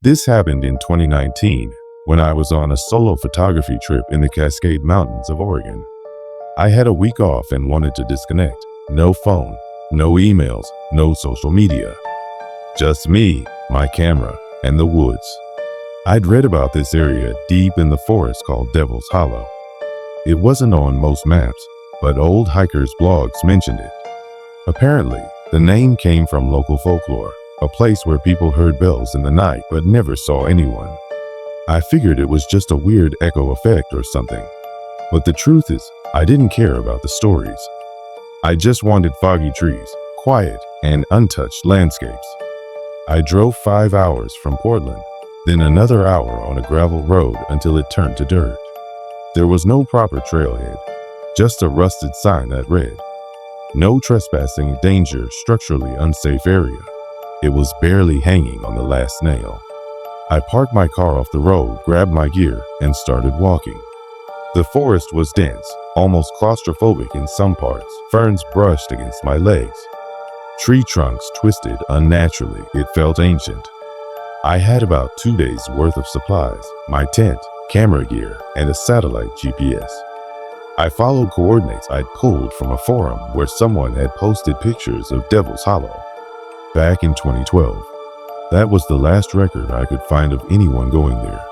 This happened in 2019 when I was on a solo photography trip in the Cascade Mountains of Oregon. I had a week off and wanted to disconnect. No phone, no emails, no social media. Just me, my camera, and the woods. I'd read about this area deep in the forest called Devil's Hollow. It wasn't on most maps, but old hikers' blogs mentioned it. Apparently, the name came from local folklore, a place where people heard bells in the night but never saw anyone. I figured it was just a weird echo effect or something. But the truth is, I didn't care about the stories. I just wanted foggy trees, quiet, and untouched landscapes. I drove 5 hours from Portland, then another hour on a gravel road until it turned to dirt. There was no proper trailhead, just a rusted sign that read, "No trespassing, danger, structurally unsafe area." It was barely hanging on the last nail. I parked my car off the road, grabbed my gear, and started walking. The forest was dense, almost claustrophobic in some parts. Ferns brushed against my legs. Tree trunks twisted unnaturally. It felt ancient. I had about 2 days worth of supplies, my tent, camera gear, and a satellite GPS. I followed coordinates I'd pulled from a forum where someone had posted pictures of Devil's Hollow back in 2012. That was the last record I could find of anyone going there.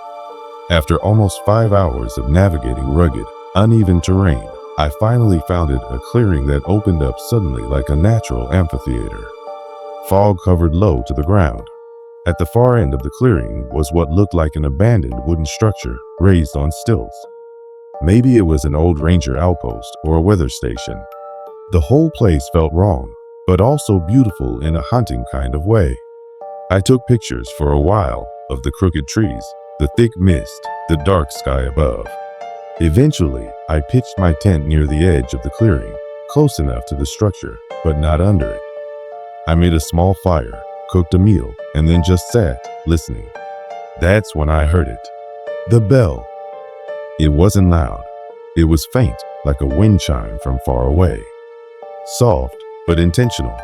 After almost 5 hours of navigating rugged, uneven terrain, I finally found a clearing that opened up suddenly like a natural amphitheater. Fog covered low to the ground. At the far end of the clearing was what looked like an abandoned wooden structure raised on stilts. Maybe it was an old ranger outpost or a weather station. The whole place felt wrong, but also beautiful in a haunting kind of way. I took pictures for a while of the crooked trees, the thick mist, the dark sky above. Eventually, I pitched my tent near the edge of the clearing, close enough to the structure, but not under it. I made a small fire, cooked a meal, and then just sat, listening. That's when I heard it. The bell. It wasn't loud. It was faint, like a wind chime from far away. Soft, but intentional.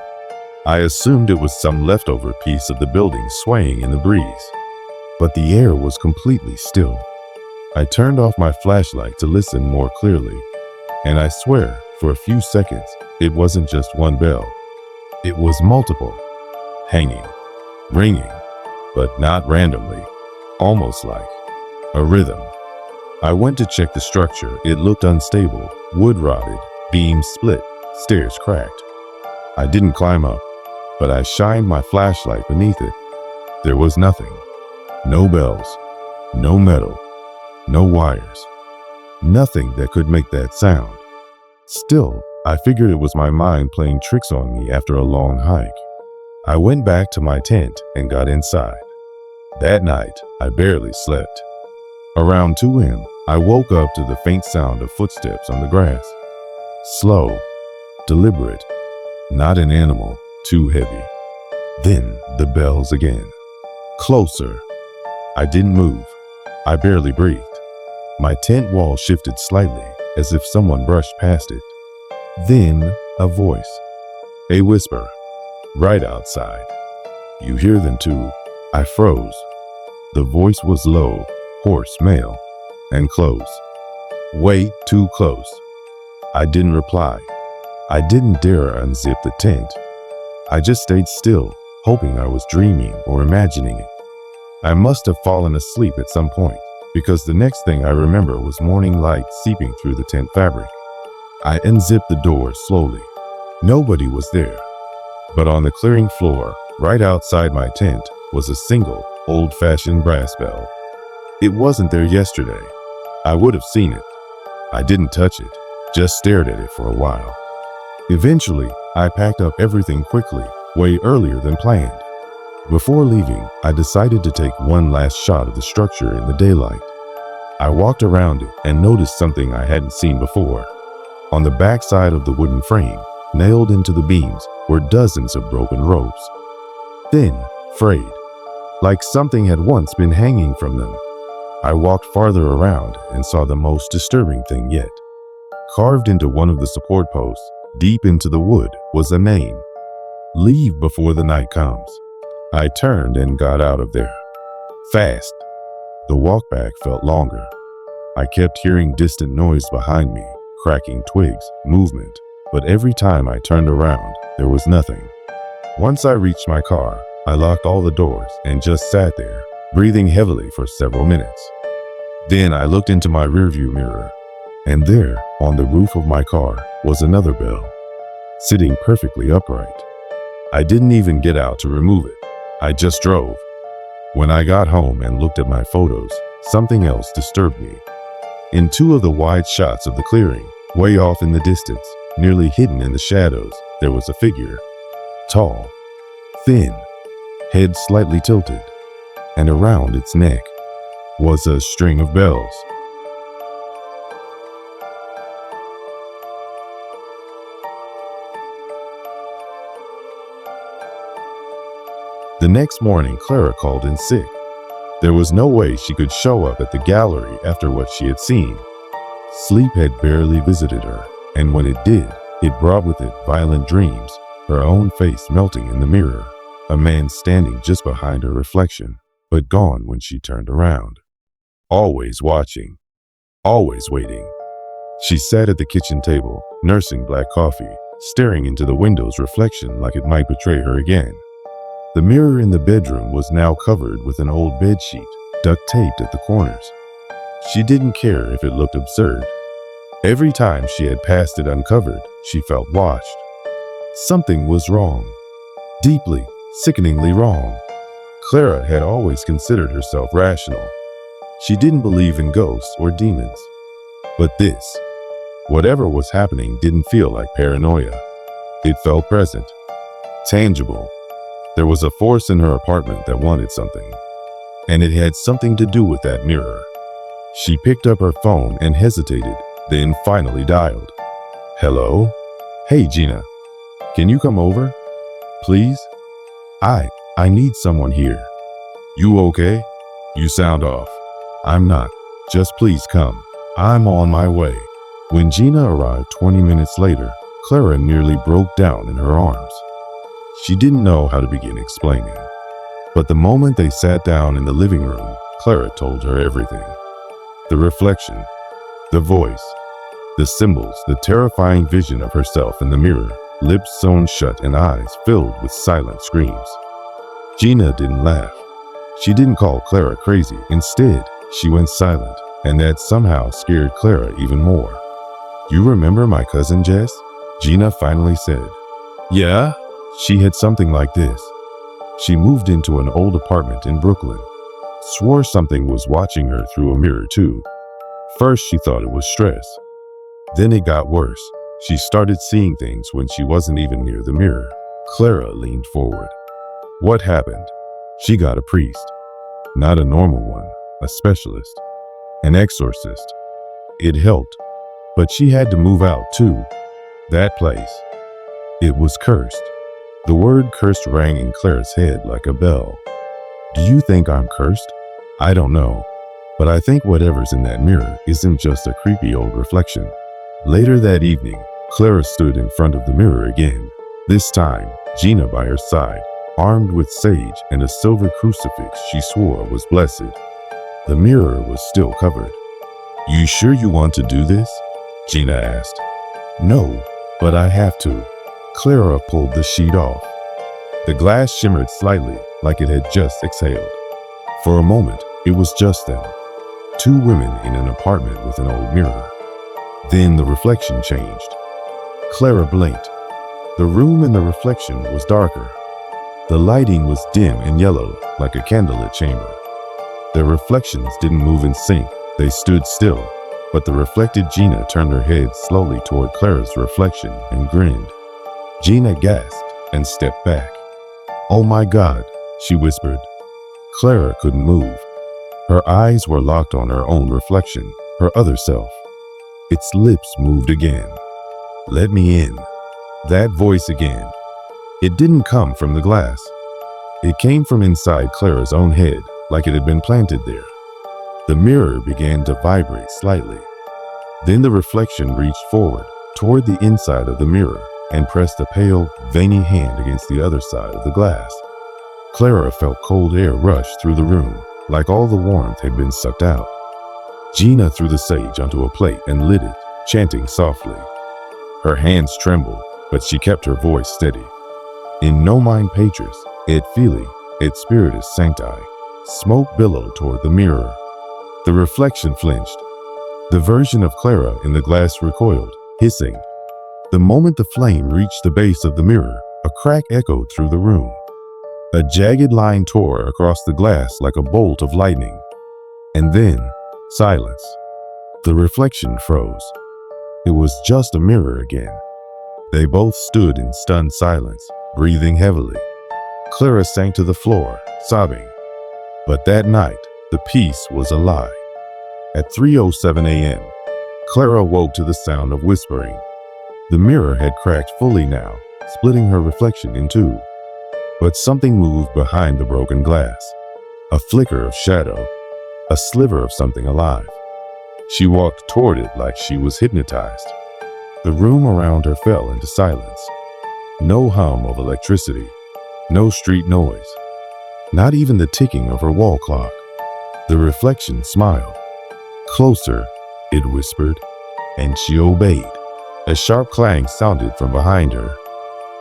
I assumed it was some leftover piece of the building swaying in the breeze. But the air was completely still. I turned off my flashlight to listen more clearly, and I swear, for a few seconds, it wasn't just one bell. It was multiple, hanging, ringing, but not randomly, almost like a rhythm. I went to check the structure. It looked unstable, wood rotted, beams split, stairs cracked. I didn't climb up, but I shined my flashlight beneath it. There was nothing. No bells, no metal, no wires. Nothing that could make that sound. Still, I figured it was my mind playing tricks on me after a long hike. I went back to my tent and got inside. That night, I barely slept. Around 2 a.m., I woke up to the faint sound of footsteps on the grass. Slow, deliberate, not an animal, too heavy. Then the bells again. Closer. I didn't move. I barely breathed. My tent wall shifted slightly, as if someone brushed past it. Then a voice. A whisper. Right outside. You hear them too. I froze. The voice was low, hoarse male, and close. Way too close. I didn't reply. I didn't dare unzip the tent. I just stayed still, hoping I was dreaming or imagining it. I must have fallen asleep at some point, because the next thing I remember was morning light seeping through the tent fabric. I unzipped the door slowly. Nobody was there. But on the clearing floor, right outside my tent, was a single, old-fashioned brass bell. It wasn't there yesterday. I would have seen it. I didn't touch it, just stared at it for a while. Eventually, I packed up everything quickly, way earlier than planned. Before leaving, I decided to take one last shot of the structure in the daylight. I walked around it and noticed something I hadn't seen before. On the back side of the wooden frame, nailed into the beams, were dozens of broken ropes. Thin, frayed, like something had once been hanging from them. I walked farther around and saw the most disturbing thing yet. Carved into one of the support posts, deep into the wood, was a name. Leave before the night comes. I turned and got out of there. Fast. The walk back felt longer. I kept hearing distant noise behind me, cracking twigs, movement, but every time I turned around, there was nothing. Once I reached my car, I locked all the doors and just sat there, breathing heavily for several minutes. Then I looked into my rearview mirror, and there, on the roof of my car, was another bell, sitting perfectly upright. I didn't even get out to remove it. I just drove. When I got home and looked at my photos, something else disturbed me. In two of the wide shots of the clearing, way off in the distance, nearly hidden in the shadows, there was a figure. Tall, thin, head slightly tilted, and around its neck was a string of bells. The next morning, Clara called in sick. There was no way she could show up at the gallery after what she had seen. Sleep had barely visited her, and when it did, it brought with it violent dreams, her own face melting in the mirror, a man standing just behind her reflection, but gone when she turned around. Always watching, always waiting. She sat at the kitchen table, nursing black coffee, staring into the window's reflection like it might betray her again. The mirror in the bedroom was now covered with an old bedsheet, duct taped at the corners. She didn't care if it looked absurd. Every time she had passed it uncovered, she felt watched. Something was wrong. Deeply, sickeningly wrong. Clara had always considered herself rational. She didn't believe in ghosts or demons. But this, whatever was happening, didn't feel like paranoia. It felt present, tangible. There was a force in her apartment that wanted something, and it had something to do with that mirror. She picked up her phone and hesitated, then finally dialed. Hello? Hey, Gina. Can you come over? Please? I need someone here. You okay? You sound off. I'm not. Just please come. I'm on my way. When Gina arrived 20 minutes later, Clara nearly broke down in her arms. She didn't know how to begin explaining. But the moment they sat down in the living room, Clara told her everything. The reflection, the voice, the symbols, the terrifying vision of herself in the mirror, lips sewn shut and eyes filled with silent screams. Gina didn't laugh. She didn't call Clara crazy. Instead, she went silent, and that somehow scared Clara even more. You remember my cousin Jess? Gina finally said. Yeah? She had something like this. She moved into an old apartment in Brooklyn. Swore something was watching her through a mirror too. First she thought it was stress. Then it got worse. She started seeing things when she wasn't even near the mirror. Clara leaned forward. What happened? She got a priest. Not a normal one, a specialist. An exorcist. It helped. But she had to move out too. That place. It was cursed. The word cursed rang in Clara's head like a bell. Do you think I'm cursed? I don't know. But I think whatever's in that mirror isn't just a creepy old reflection. Later that evening, Clara stood in front of the mirror again. This time, Gina by her side, armed with sage and a silver crucifix she swore was blessed. The mirror was still covered. You sure you want to do this? Gina asked. No, but I have to. Clara pulled the sheet off. The glass shimmered slightly, like it had just exhaled. For a moment, it was just them. Two women in an apartment with an old mirror. Then the reflection changed. Clara blinked. The room in the reflection was darker. The lighting was dim and yellow, like a candlelit chamber. The reflections didn't move in sync. They stood still, but the reflected Gina turned her head slowly toward Clara's reflection and grinned. Gina gasped and stepped back. Oh my God, she whispered. Clara couldn't move. Her eyes were locked on her own reflection, her other self. Its lips moved again. Let me in. That voice again. It didn't come from the glass. It came from inside Clara's own head, like it had been planted there. The mirror began to vibrate slightly. Then the reflection reached forward, toward the inside of the mirror, and pressed a pale, veiny hand against the other side of the glass. Clara felt cold air rush through the room, like all the warmth had been sucked out. Gina threw the sage onto a plate and lit it, chanting softly. Her hands trembled, but she kept her voice steady. In no mind patris, et fili, et spiritus sancti. Smoke billowed toward the mirror. The reflection flinched. The version of Clara in the glass recoiled, hissing. The moment the flame reached the base of the mirror, a crack echoed through the room. A jagged line tore across the glass like a bolt of lightning. And then, silence. The reflection froze. It was just a mirror again. They both stood in stunned silence, breathing heavily. Clara sank to the floor, sobbing. But that night, the piece was a lie. At 3:07 a.m., Clara woke to the sound of whispering. The mirror had cracked fully now, splitting her reflection in two. But something moved behind the broken glass. A flicker of shadow, a sliver of something alive. She walked toward it like she was hypnotized. The room around her fell into silence. No hum of electricity, no street noise, not even the ticking of her wall clock. The reflection smiled. Closer, it whispered, and she obeyed. A sharp clang sounded from behind her.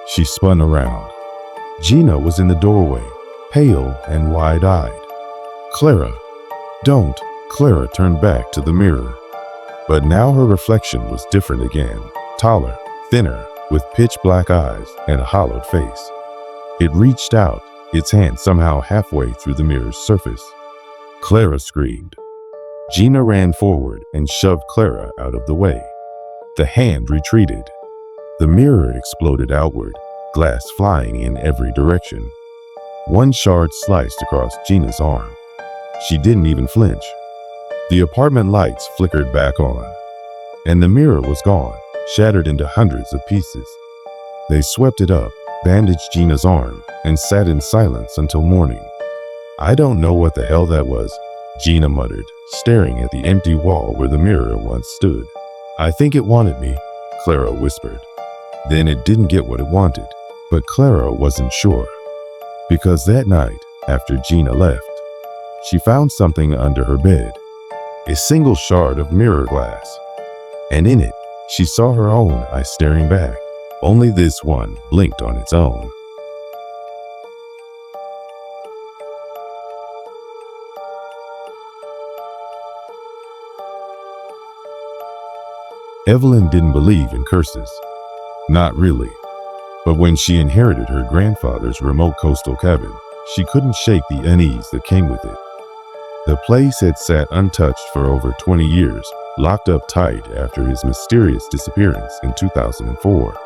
She spun around. Gina was in the doorway, pale and wide-eyed. Clara, don't. Clara turned back to the mirror. But now her reflection was different again, taller, thinner, with pitch-black eyes and a hollowed face. It reached out, its hand somehow halfway through the mirror's surface. Clara screamed. Gina ran forward and shoved Clara out of the way. The hand retreated. The mirror exploded outward, glass flying in every direction. One shard sliced across Gina's arm. She didn't even flinch. The apartment lights flickered back on, and the mirror was gone, shattered into hundreds of pieces. They swept it up, bandaged Gina's arm, and sat in silence until morning. I don't know what the hell that was, Gina muttered, staring at the empty wall where the mirror once stood. I think it wanted me, Clara whispered. Then it didn't get what it wanted, but Clara wasn't sure. Because that night, after Gina left, she found something under her bed, a single shard of mirror glass. And in it, she saw her own eyes staring back. Only this one blinked on its own. Evelyn didn't believe in curses. Not really. But when she inherited her grandfather's remote coastal cabin, she couldn't shake the unease that came with it. The place had sat untouched for over 20 years, locked up tight after his mysterious disappearance in 2004.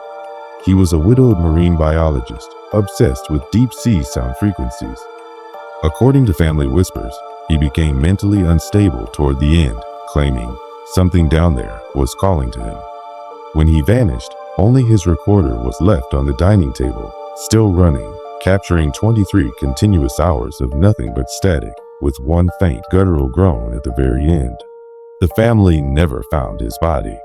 He was a widowed marine biologist, obsessed with deep-sea sound frequencies. According to family whispers, he became mentally unstable toward the end, claiming something down there was calling to him. When he vanished, only his recorder was left on the dining table, still running, capturing 23 continuous hours of nothing but static, with one faint guttural groan at the very end. The family never found his body.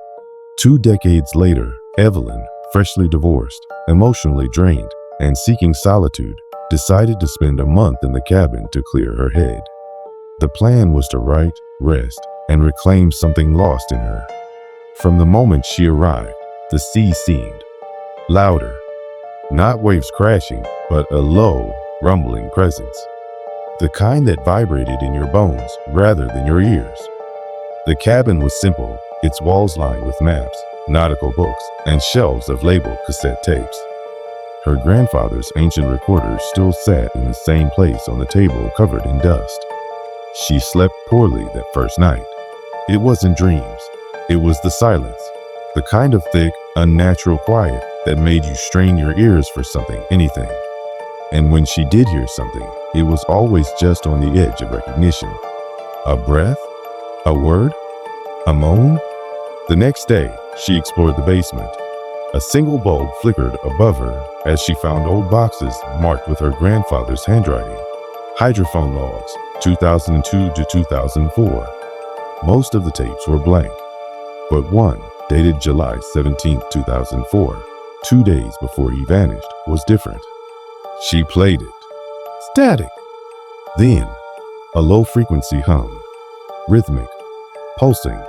2 decades later, Evelyn, freshly divorced, emotionally drained, and seeking solitude, decided to spend a month in the cabin to clear her head. The plan was to write, rest, and reclaim something lost in her. From the moment she arrived, the sea seemed louder. Not waves crashing, but a low, rumbling presence. The kind that vibrated in your bones rather than your ears. The cabin was simple, its walls lined with maps, nautical books, and shelves of labeled cassette tapes. Her grandfather's ancient recorder still sat in the same place on the table covered in dust. She slept poorly that first night. It wasn't dreams. It was the silence. The kind of thick, unnatural quiet that made you strain your ears for something, anything. And when she did hear something, it was always just on the edge of recognition. A breath? A word? A moan? The next day, she explored the basement. A single bulb flickered above her as she found old boxes marked with her grandfather's handwriting. Hydrophone logs, 2002 to 2004. Most of the tapes were blank, but one, dated July 17, 2004, 2 days before he vanished, was different. She played it. Static. Then, a low-frequency hum, rhythmic, pulsing,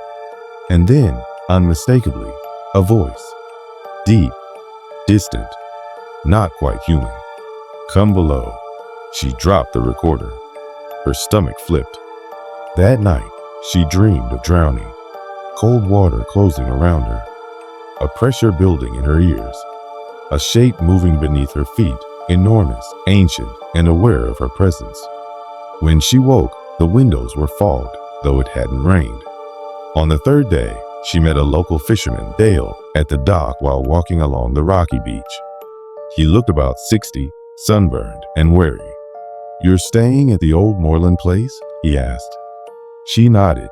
and then, unmistakably, a voice. Deep, distant, not quite human. "Come below." She dropped the recorder. Her stomach flipped. That night, she dreamed of drowning, cold water closing around her, a pressure building in her ears, a shape moving beneath her feet, enormous, ancient, and aware of her presence. When she woke, the windows were fogged, though it hadn't rained. On the third day, she met a local fisherman, Dale, at the dock while walking along the rocky beach. He looked about 60, sunburned and weary. "You're staying at the old moorland place?" he asked. She nodded.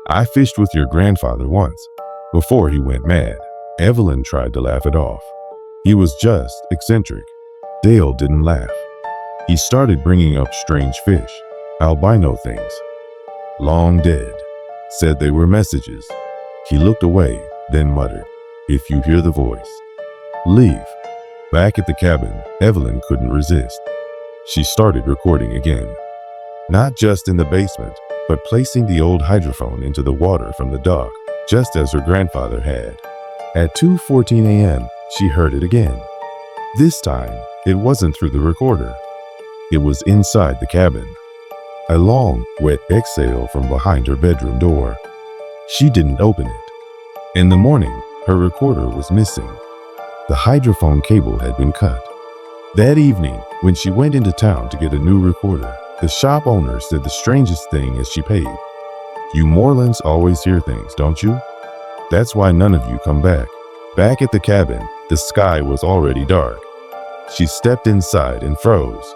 "I fished with your grandfather once, before he went mad." Evelyn tried to laugh it off. He was just eccentric. Dale didn't laugh. He started bringing up strange fish, albino things. "Long dead," said they were messages. He looked away, then muttered, "If you hear the voice, leave." Back at the cabin, Evelyn couldn't resist. She started recording again. Not just in the basement, but placing the old hydrophone into the water from the dock, just as her grandfather had. At 2:14 a.m., she heard it again. This time, it wasn't through the recorder. It was inside the cabin. A long, wet exhale from behind her bedroom door. She didn't open it. In the morning, her recorder was missing. The hydrophone cable had been cut. That evening, when she went into town to get a new recorder, the shop owner said the strangest thing as she paid. "You Morelands always hear things, don't you? That's why none of you come back." Back at the cabin, the sky was already dark. She stepped inside and froze.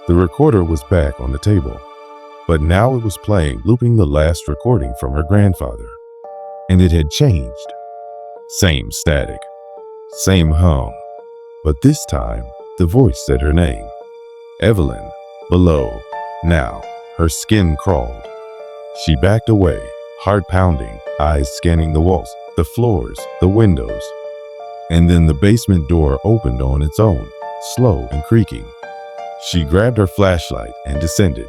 The recorder was back on the table, but now it was playing, looping the last recording from her grandfather. And it had changed. Same static, same hum, but this time, the voice said her name. Evelyn, below, now. Her skin crawled. She backed away, heart pounding, eyes scanning the walls, the floors, the windows. And then the basement door opened on its own, slow and creaking. She grabbed her flashlight and descended.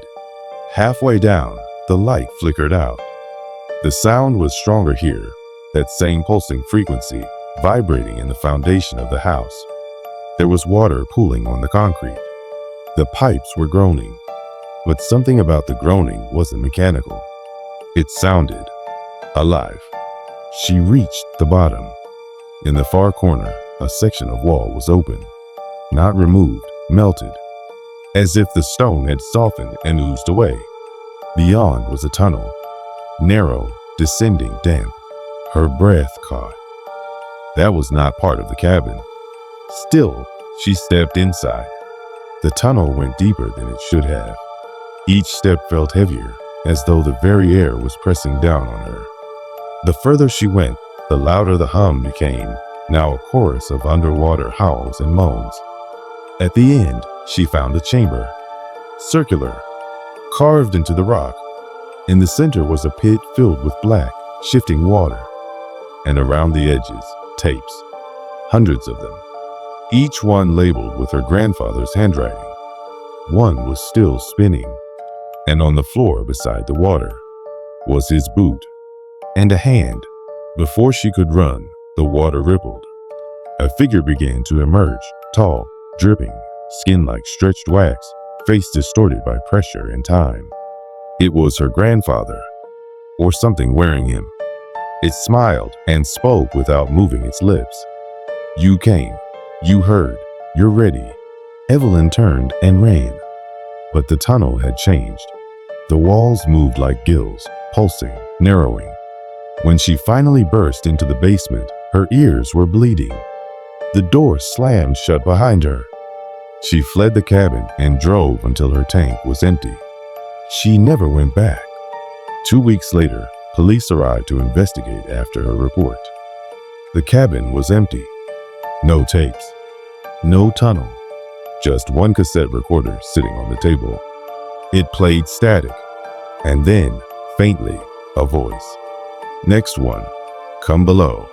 Halfway down, the light flickered out. The sound was stronger here, that same pulsing frequency, vibrating in the foundation of the house. There was water pooling on the concrete. The pipes were groaning, but something about the groaning wasn't mechanical. It sounded alive. She reached the bottom. In the far corner, a section of wall was open, not removed, melted, as if the stone had softened and oozed away. Beyond was a tunnel, narrow, descending, damp. Her breath caught. That was not part of the cabin. Still, she stepped inside. The tunnel went deeper than it should have. Each step felt heavier, as though the very air was pressing down on her. The further she went, the louder the hum became, now a chorus of underwater howls and moans. At the end, she found a chamber, circular, carved into the rock. In the center was a pit filled with black, shifting water, and around the edges, tapes, hundreds of them, each one labeled with her grandfather's handwriting. One was still spinning, and on the floor beside the water was his boot and a hand. Before she could run, the water rippled. A figure began to emerge, tall, dripping, skin like stretched wax, face distorted by pressure and time. It was her grandfather, or something wearing him. It smiled and spoke without moving its lips. "You came. You heard. You're ready." Evelyn turned and ran. But the tunnel had changed. The walls moved like gills, pulsing, narrowing. When she finally burst into the basement, her ears were bleeding. The door slammed shut behind her. She fled the cabin and drove until her tank was empty. She never went back. 2 weeks later, police arrived to investigate after her report. The cabin was empty. No tapes. No tunnel. Just one cassette recorder sitting on the table. It played static. And then, faintly, a voice. "Next one. Come below."